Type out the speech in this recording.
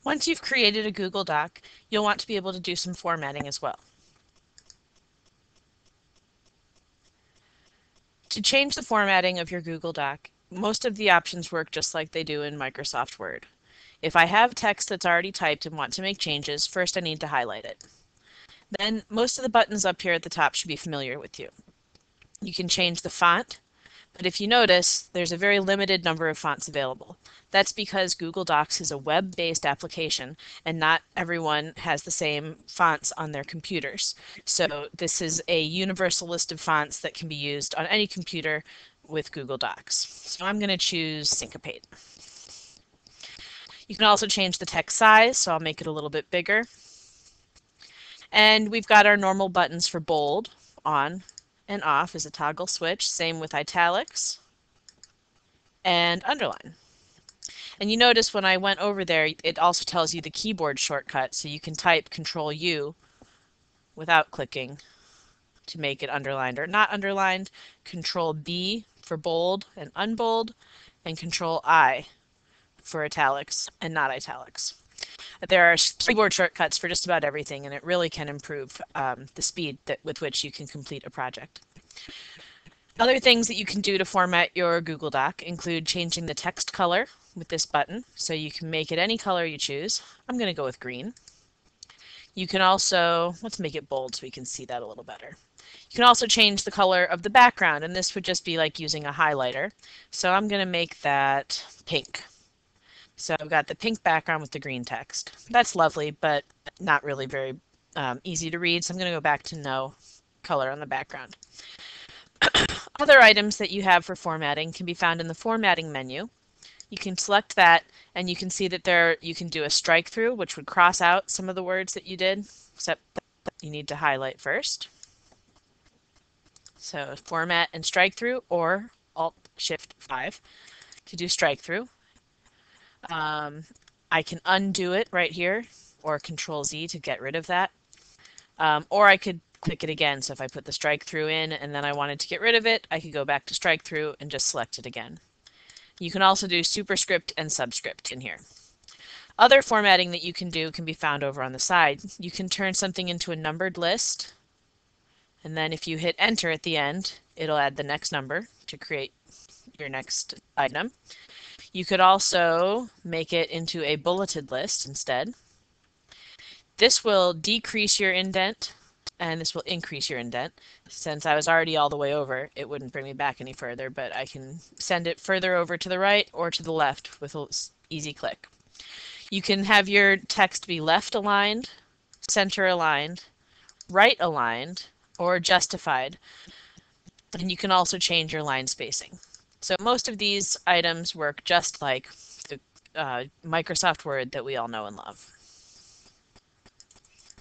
Once you've created a Google Doc, you'll want to be able to do some formatting as well. To change the formatting of your Google Doc, most of the options work just like they do in Microsoft Word. If I have text that's already typed and want to make changes, first I need to highlight it. Then most of the buttons up here at the top should be familiar with you. You can change the font, but if you notice, there's a very limited number of fonts available. That's because Google Docs is a web-based application and not everyone has the same fonts on their computers. So this is a universal list of fonts that can be used on any computer with Google Docs. So I'm going to choose Syncopate. You can also change the text size, so I'll make it a little bit bigger. And we've got our normal buttons for bold, on, and off is a toggle switch. Same with italics and underline. And you notice when I went over there, it also tells you the keyboard shortcut, so you can type Control-U without clicking to make it underlined or not underlined, Control-B for bold and unbold, and Control-I for italics and not italics. There are keyboard shortcuts for just about everything, and it really can improve the speed with which you can complete a project. Other things that you can do to format your Google Doc include changing the text color with this button, so you can make it any color you choose. I'm going to go with green. You can also, let's make it bold so we can see that a little better. You can also change the color of the background, and this would just be like using a highlighter. So I'm going to make that pink. So I've got the pink background with the green text. That's lovely, but not really very easy to read, so I'm going to go back to no color on the background. Other items that you have for formatting can be found in the formatting menu. You can select that, and you can see that you can do a strike through, which would cross out some of the words that you did, except that you need to highlight first. So format and strike through, or Alt-Shift-5 to do strike through. I can undo it right here, or Control-Z to get rid of that. Or I could click it again. So if I put the strike through in and then I wanted to get rid of it, I could go back to strike through and just select it again. You can also do superscript and subscript in here. Other formatting that you can do can be found over on the side. You can turn something into a numbered list, and then if you hit enter at the end, it'll add the next number to create your next item. You could also make it into a bulleted list instead. This will decrease your indent, and this will increase your indent. Since I was already all the way over, it wouldn't bring me back any further, but I can send it further over to the right or to the left with an easy click. You can have your text be left aligned, center aligned, right aligned, or justified. And you can also change your line spacing. So most of these items work just like the Microsoft Word that we all know and love.